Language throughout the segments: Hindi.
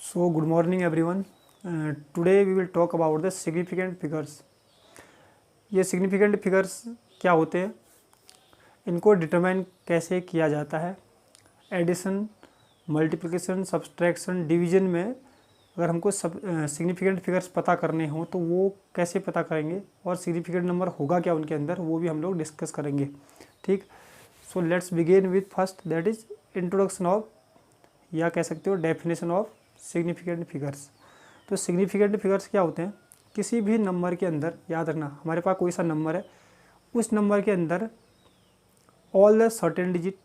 So good morning everyone. Today we will talk about the significant figures. ये significant figures क्या होते हैं, इनको डिटरमाइन कैसे किया जाता है। एडिशन, मल्टीप्लिकेशन, सब्सट्रैक्शन, डिवीजन में अगर हमको सिग्निफिकेंट फिगर्स पता करने हो तो वो कैसे पता करेंगे और सिग्निफिकेंट नंबर होगा क्या उनके अंदर, वो भी हम लोग डिस्कस करेंगे। ठीक, so let's begin with first, that is introduction of, या कह सकते हो डेफिनेशन ऑफ सिग्निफिकेंट फिगर्स। तो सिग्निफिकेंट फिगर्स क्या होते हैं, किसी भी नंबर के अंदर, याद रखना हमारे पास कोई सा नंबर है, उस नंबर के अंदर all the certain digit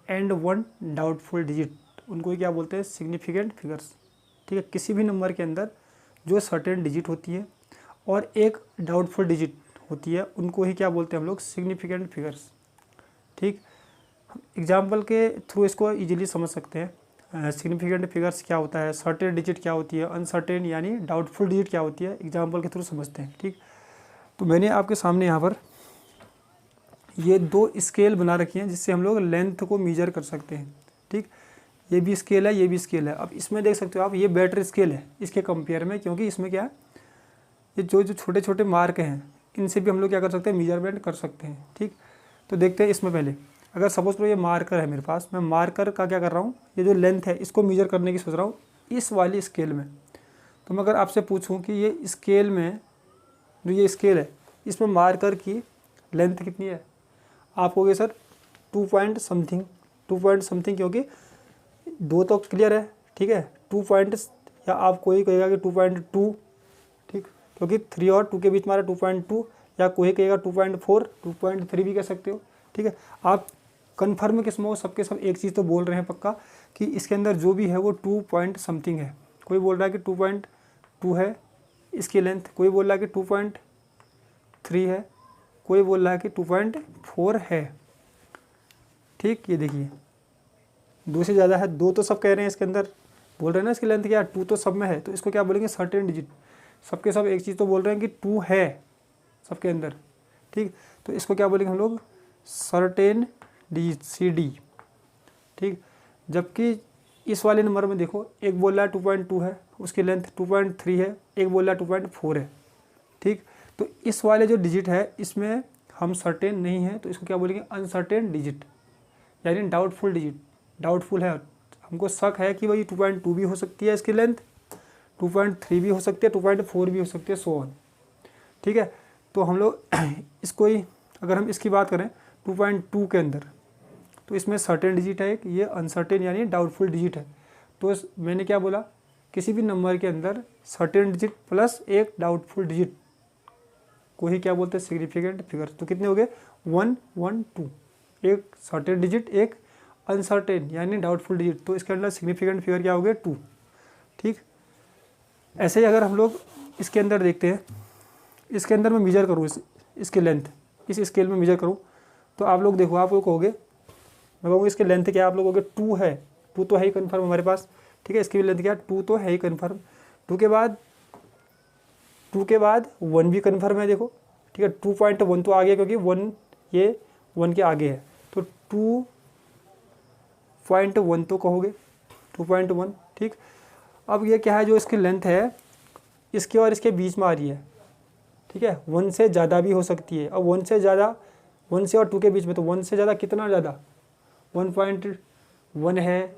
and one doubtful digit, उनको ही क्या बोलते हैं, सिग्निफिकेंट फिगर्स। ठीक है, किसी भी नंबर के अंदर जो सर्टेन डिजिट होती है और एक डाउटफुल डिजिट होती है, उनको ही क्या बोलते हैं हम लोग, सिग्निफिकेंट फिगर्स। ठीक, एग्जाम्पल के थ्रू इसको इजीली समझ सकते हैं। सिग्निफिकेंट फिगर्स क्या होता है, सर्टेन डिजिट क्या होती है, अनसर्टेन यानी डाउटफुल डिजिट क्या होती है, एग्जाम्पल के थ्रू समझते हैं। ठीक, तो मैंने आपके सामने यहाँ पर ये दो स्केल बना रखी हैं जिससे हम लोग लेंथ को मेजर कर सकते हैं। ठीक, ये भी स्केल है, ये भी स्केल है। अब इसमें देख सकते हो आप, ये बेटर स्केल है इसके कंपेयर में, क्योंकि इसमें क्या है, ये जो जो छोटे छोटे मार्क हैं इनसे भी हम लोग क्या कर सकते हैं, मेजरमेंट कर सकते हैं। ठीक, तो देखते हैं इसमें पहले, अगर सपोज करो ये मार्कर है मेरे पास, मैं मार्कर का क्या कर रहा हूँ, ये जो लेंथ है इसको मेजर करने की सोच रहा हूँ इस वाली स्केल में। तो मैं अगर आपसे पूछूं कि ये स्केल में, जो ये स्केल है इसमें मार्कर की लेंथ कितनी है, आप कहोगे sir 2 point something, 2 point something, क्योंकि दो तो क्लियर है। ठीक है, 2 पॉइंट, या आप कोई कहेगा कि 2.2, ठीक, क्योंकि 3 और 2 के बीच में 2.2, या कोई कहेगा 2.4, 2.3 भी कह सकते हो। ठीक है, आप कन्फर्म किस में हो, सबके सब एक चीज़ तो बोल रहे हैं पक्का कि इसके अंदर जो भी है वो 2 पॉइंट समथिंग है। कोई बोल रहा है कि 2.2 है इसकी लेंथ, कोई बोल रहा है कि 2.3 है, कोई बोल रहा है कि 2.4 है। ठीक, ये देखिए 2 से ज़्यादा है, 2 तो सब कह रहे हैं इसके अंदर, बोल रहे हैं ना इसकी लेंथ क्या, 2 तो सब में है, तो इसको क्या बोलेंगे, सर्टेन डिजिट। सबके सब एक चीज़ तो बोल रहे हैं कि 2 है सबके अंदर। ठीक, तो इसको क्या बोलेंगे हम लोग, सर्टेन डिजिट, CD। ठीक, जबकि इस वाले नंबर में देखो, एक बोल रहा है 2.2 है, उसकी लेंथ 2.3 है, एक बोल रहा है 2.4 है। ठीक, तो इस वाले जो डिजिट है इसमें हम सर्टेन नहीं है, तो इसको क्या बोलेंगे, अनसर्टेन डिजिट, यानी डाउटफुल डिजिट। डाउटफुल है, हमको शक है कि भाई 2.2 भी हो सकती है इसकी लेंथ, 2.3 भी हो सकती है, 2.4 भी हो सकती है, सो ऑन। ठीक है, तो हम लोग इसको ही, अगर हम इसकी बात करें 2.2 के अंदर, तो इसमें सर्टेन डिजिट है एक, ये अनसर्टेन यानी डाउटफुल डिजिट है। तो मैंने क्या बोला, किसी भी नंबर के अंदर सर्टेन डिजिट प्लस एक डाउटफुल डिजिट को ही क्या बोलते हैं, सिग्निफिकेंट फिगर। तो कितने हो गए, 1 1 2, एक सर्टेन डिजिट, एक अनसर्टेन यानी डाउटफुल डिजिट, तो इसके अंदर सिग्निफिकेंट फिगर क्या हो गया, 2। ठीक, ऐसे ही अगर हम लोग इसके अंदर देखते हैं, इसके अंदर मैं मेजर करूँ इसकी लेंथ, इस स्केल में मेजर करूँ, तो आप लोग देखो, आप लोग कहोगे, मैं कहूँगा इसकी लेंथ क्या, आप लोग कहोगे 2 है, 2 तो है ही कन्फर्म हमारे पास। ठीक है, इसकी भी लेंथ क्या, 2 तो है ही कन्फर्म। 2 के बाद 1 भी कन्फर्म है, देखो। ठीक है, 2.1 तो आ गया, क्योंकि 1 ये 1 के आगे है, तो 2.1 तो कहोगे, 2.1। ठीक, अब ये क्या है, जो इसकी लेंथ है इसके और इसके बीच में आ रही है। ठीक है, 1 से ज़्यादा भी हो सकती है, अब 1 से ज़्यादा, 1 से और 2 के बीच में, तो 1 से ज़्यादा कितना ज़्यादा, 1.1 है।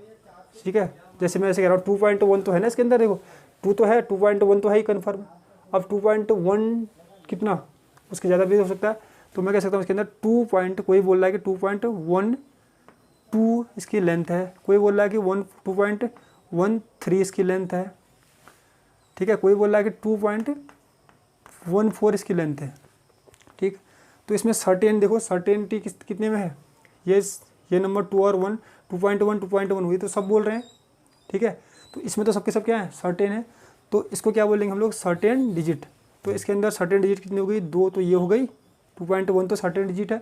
ठीक है, जैसे मैं ऐसे कह रहा हूँ 2.1 तो है ना इसके अंदर, देखो 2 तो है, 2.1 तो है ही कन्फर्म। अब 2.1 कितना, उसके ज़्यादा भी हो सकता है, तो मैं कह सकता हूँ इसके अंदर 2 कोई बोल रहा है कि 2.12 इसकी लेंथ है, कोई बोल रहा है कि 2.13 इसकी लेंथ है। ठीक है, कोई बोल रहा है कि 2.14 इसकी लेंथ है। ठीक, तो इसमें सर्टेन, देखो सर्टेनिटी कितने में है, ये नंबर 2 और 1, 2.1 हुई, तो सब बोल रहे हैं। ठीक है, तो इसमें तो सबके सब क्या है, सर्टेन है, तो इसको क्या बोलेंगे हम लोग, सर्टेन डिजिट। तो इसके अंदर सर्टेन डिजिट कितनी हो गई, 2, तो ये हो गई, 2.1 तो सर्टेन डिजिट है।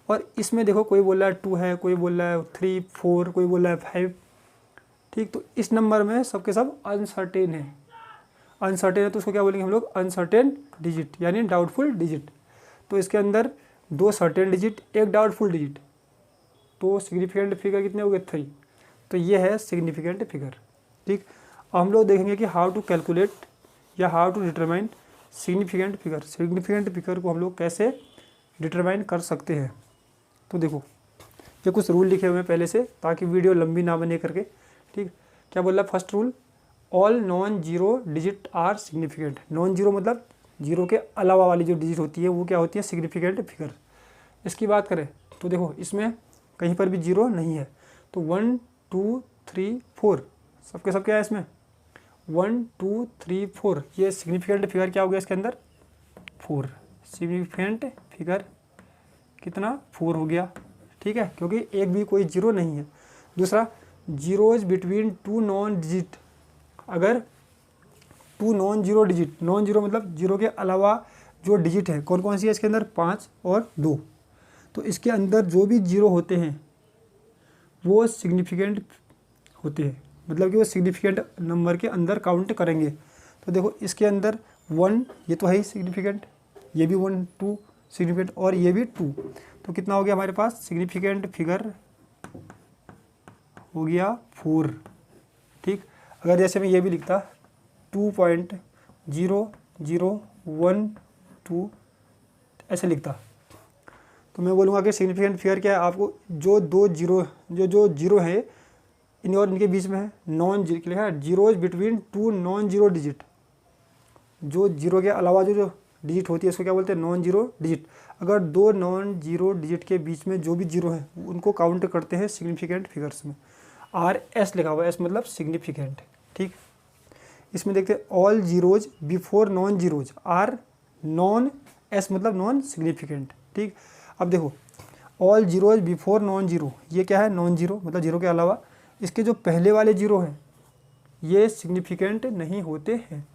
और इसमें देखो, कोई बोल रहा है 2 है, कोई बोल रहा है 3 4, कोई बोल रहा है 5। ठीक, तो इस नंबर में सबके सब अनसर्टेन है, अनसर्टेन है, तो उसको क्या बोलेंगे हम लोग, अनसर्टेन डिजिट यानी डाउटफुल डिजिट। तो इसके अंदर 2 सर्टेन डिजिट, एक डाउटफुल डिजिट, तो सिग्निफिकेंट फिगर कितने हो गए, 3। तो ये है सिग्निफिकेंट फिगर। ठीक, अब हम लोग देखेंगे कि हाउ टू कैलकुलेट या how to determine significant figure. Significant figure को हम लोग कैसे डिटरमाइन कर सकते हैं। तो देखो ये कुछ रूल लिखे हुए हैं पहले से, ताकि वीडियो लंबी ना बने करके। ठीक, क्या बोल रहा है first rule, all non zero digit are significant. Non zero मतलब जीरो के अलावा वाली जो डिजिट होती है वो क्या होती है, सिग्निफिकेंट फिगर। इसकी बात करें तो देखो इसमें कहीं पर भी जीरो नहीं है, तो 1 2 3 4 सबके सब क्या है इसमें 1 2 3 4, ये सिग्निफिकेंट फिगर क्या हो गया इसके अंदर 4। सिग्निफिकेंट फिगर कितना 4 हो गया। ठीक है, क्योंकि एक भी कोई जीरो नहीं है। दूसरा, zeros between two non digit, अगर two non zero digit, non zero मतलब जीरो के अलावा जो डिजिट है कौन कौन सी है इसके अंदर 5 और 2, तो इसके अंदर जो भी जीरो होते हैं वो सिग्निफिकेंट होते हैं, मतलब कि वो सिग्निफिकेंट नंबर के अंदर काउंट करेंगे। तो देखो इसके अंदर 1 ये तो है ही सिग्निफिकेंट, ये भी 1 2 सिग्निफिकेंट और ये भी 2, तो कितना हो गया हमारे पास सिग्निफिकेंट फिगर हो गया 4। ठीक, अगर जैसे मैं ये भी लिखता 2.0012 ऐसे लिखता, तो मैं बोलूँगा कि सिग्निफिकेंट फिगर क्या है, आपको जो दो जीरो जो जीरो है इन और इनके बीच में है, नॉन जीरो लिखा है, zeros between two non zero digit, जो जीरो के अलावा जो डिजिट होती है उसको क्या बोलते हैं नॉन जीरो डिजिट। अगर दो नॉन जीरो डिजिट के बीच में जो भी जीरो है उनको काउंट करते हैं सिग्निफिकेंट फिगर्स में। RS लिखा हुआ है, एस मतलब सिग्निफिकेंट। ठीक, इसमें देखते हैं all zeros before non zeros are non, एस मतलब नॉन सिग्निफिकेंट। ठीक, अब देखो all zeros before non zero, ये क्या है नॉन जीरो मतलब जीरो के अलावा, इसके जो पहले वाले जीरो हैं ये सिग्निफिकेंट नहीं होते हैं।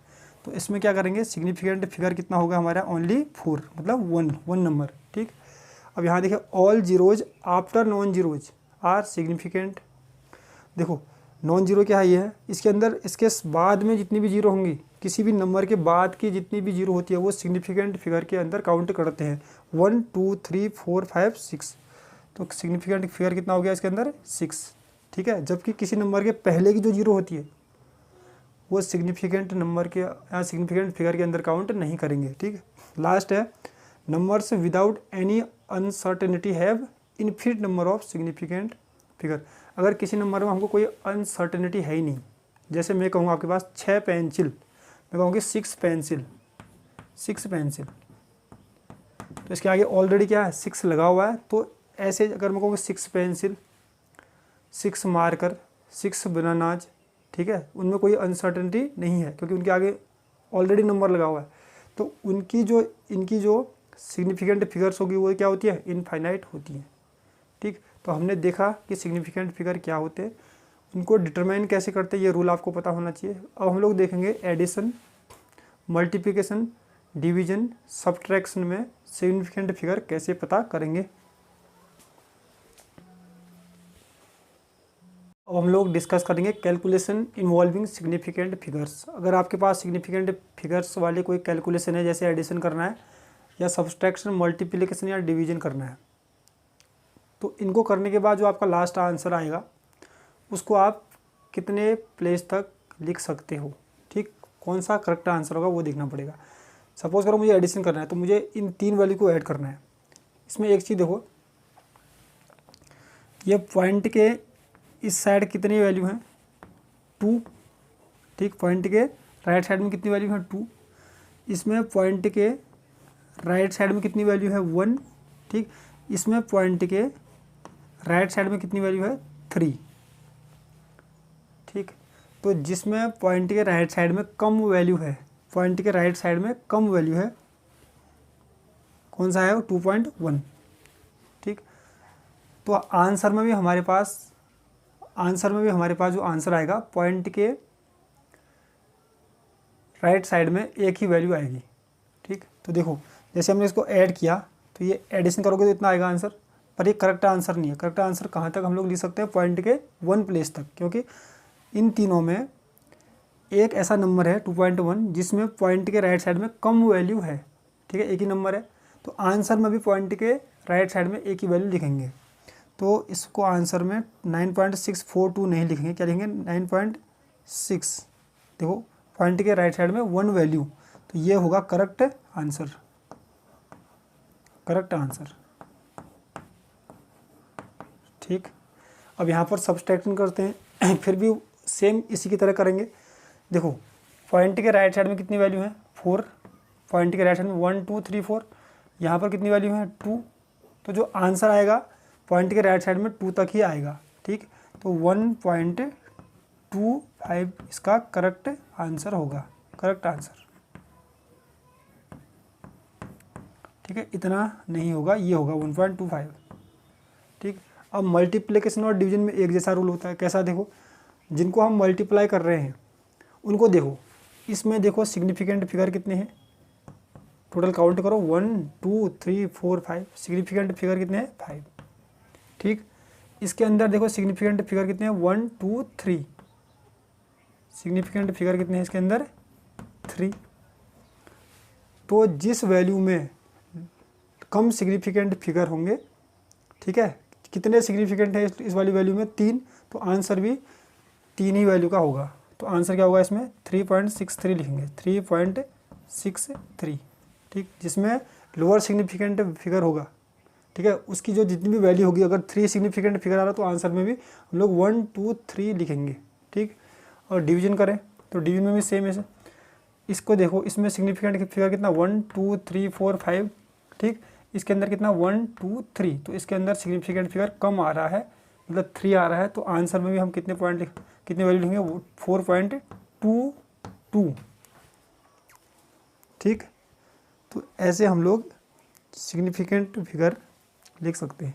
तो इसमें क्या करेंगे, सिग्निफिकेंट फिगर कितना होगा हमारा ओनली 4 मतलब 1 नंबर। ठीक, अब यहाँ देखिए all zeros after non zeros are significant. देखो नॉन जीरो क्या है, ये है, इसके अंदर इसके बाद में जितनी भी जीरो होंगी, किसी भी नंबर के बाद की जितनी भी जीरो होती है वो सिग्निफिकेंट फिगर के अंदर काउंट करते हैं 1 2 3 4 5 6, तो सिग्निफिकेंट फिगर कितना हो गया इसके अंदर 6। ठीक है, जबकि किसी नंबर के पहले की जो जीरो होती है वो सिग्निफिकेंट नंबर के या सिग्निफिकेंट फिगर के अंदर काउंट नहीं करेंगे। ठीक है, लास्ट है numbers without any uncertainty have infinite number of significant figure. अगर किसी नंबर में हमको कोई अनसर्टेनिटी है ही नहीं, जैसे मैं कहूँगा आपके पास 6 पेंसिल, मैं कहूँगी 6 पेंसिल, तो इसके आगे ऑलरेडी क्या है 6 लगा हुआ है, तो ऐसे अगर मैं कहूँगा 6 पेंसिल 6 मार्कर 6 बनानाज, ठीक है, उनमें कोई अनसर्टेनिटी नहीं है क्योंकि उनके आगे ऑलरेडी नंबर लगा हुआ है, तो इनकी जो सिग्निफिकेंट फिगर्स होगी वो क्या होती है इनफाइनाइट होती है। ठीक, तो हमने देखा कि सिग्निफिकेंट फिगर क्या होते हैं, उनको डिटरमाइन कैसे करते हैं ये रूल आपको पता होना चाहिए। अब हम लोग देखेंगे एडिशन, मल्टीप्लिकेशन, डिवीजन, सब्ट्रैक्शन में सिग्निफिकेंट फिगर कैसे पता करेंगे। अब हम लोग डिस्कस करेंगे कैलकुलेशन इन्वॉल्विंग सिग्निफिकेंट फिगर्स। अगर आपके पास सिग्निफिकेंट फिगर्स वाले कोई कैलकुलेशन है, जैसे एडिशन करना है या सब्ट्रैक्शन, मल्टीप्लिकेशन या डिवीजन करना है, तो इनको करने के बाद जो आपका लास्ट आंसर आएगा उसको आप कितने प्लेस तक लिख सकते हो। ठीक, कौन सा करेक्ट आंसर होगा वो देखना पड़ेगा। सपोज करो मुझे एडिशन करना है, तो मुझे इन 3 वैल्यू को ऐड करना है। इसमें एक चीज़ देखो, ये पॉइंट के इस साइड कितनी वैल्यू हैं 2। ठीक, पॉइंट के राइट साइड में कितनी वैल्यू है 2, इसमें पॉइंट के राइट साइड में कितनी वैल्यू है 1। ठीक, इसमें पॉइंट के राइट साइड में कितनी वैल्यू है 3। ठीक, तो जिसमें पॉइंट के राइट साइड में कम वैल्यू है, पॉइंट के राइट साइड में कम वैल्यू है, कौन सा है वो 2.1। ठीक, तो आंसर में भी हमारे पास जो आंसर आएगा पॉइंट के राइट साइड में एक ही वैल्यू आएगी। ठीक, तो देखो जैसे हमने इसको ऐड किया तो ये एडिशन करोगे तो इतना आएगा आंसर, पर ये करेक्ट आंसर नहीं है। करेक्ट आंसर कहाँ तक हम लोग लिख सकते हैं, पॉइंट के 1 प्लेस तक, क्योंकि इन तीनों में एक ऐसा नंबर है 2.1 जिसमें पॉइंट के राइट साइड में कम वैल्यू है। ठीक है, एक ही नंबर है, तो आंसर में भी पॉइंट के राइट साइड में एक ही वैल्यू लिखेंगे। तो इसको आंसर में 9.642 नहीं लिखेंगे, क्या लिखेंगे 9.6 देखो पॉइंट के राइट साइड में 1 वैल्यू, तो ये होगा करेक्ट आंसर, करेक्ट आंसर। ठीक, अब यहाँ पर सब्सट्रैक्शन करते हैं फिर भी सेम इसी की तरह करेंगे। देखो पॉइंट के राइट साइड में कितनी वैल्यू है 4, पॉइंट के राइट साइड में 1 2 3 4, यहाँ पर कितनी वैल्यू है 2, तो जो आंसर आएगा पॉइंट के राइट साइड में 2 तक ही आएगा। ठीक, तो 1.25 इसका करेक्ट आंसर होगा, करेक्ट आंसर। ठीक है, इतना नहीं होगा, ये होगा 1.25। ठीक, अब मल्टीप्लिकेशन और डिवीजन में एक जैसा रूल होता है। कैसा, देखो जिनको हम मल्टीप्लाई कर रहे हैं उनको देखो, इसमें देखो सिग्निफिकेंट फिगर कितने हैं, टोटल काउंट करो 1 2 3 4 5, सिग्निफिकेंट फिगर कितने हैं 5। ठीक, इसके अंदर देखो सिग्निफिकेंट फिगर कितने हैं 1 2 3, सिग्निफिकेंट फिगर कितने हैं इसके अंदर 3। तो जिस वैल्यू में कम सिग्निफिकेंट फिगर होंगे, ठीक है, कितने सिग्निफिकेंट है इस वाली वैल्यू में 3, तो आंसर भी 3 ही वैल्यू का होगा। तो आंसर क्या होगा इसमें 3.63 लिखेंगे, 3.63। ठीक, जिसमें लोअर सिग्निफिकेंट फिगर होगा, ठीक है, उसकी जो जितनी भी वैल्यू होगी, अगर 3 सिग्निफिकेंट फिगर आ रहा है तो आंसर में भी हम लोग 1 2 3 लिखेंगे। ठीक, और डिवीजन करें तो डिवीजन में भी सेम ऐसे, इसको देखो इसमें सिग्निफिकेंट फिगर कितना 1 2 3 4 5। ठीक, इसके अंदर कितना 1 2 3, तो इसके अंदर सिग्निफिकेंट फिगर कम आ रहा है, मतलब 3 आ रहा है, तो आंसर में भी हम कितने पॉइंट कितने वैल्यू लिखेंगे 4.22। ठीक, तो ऐसे हम लोग सिग्निफिकेंट फिगर लिख सकते हैं।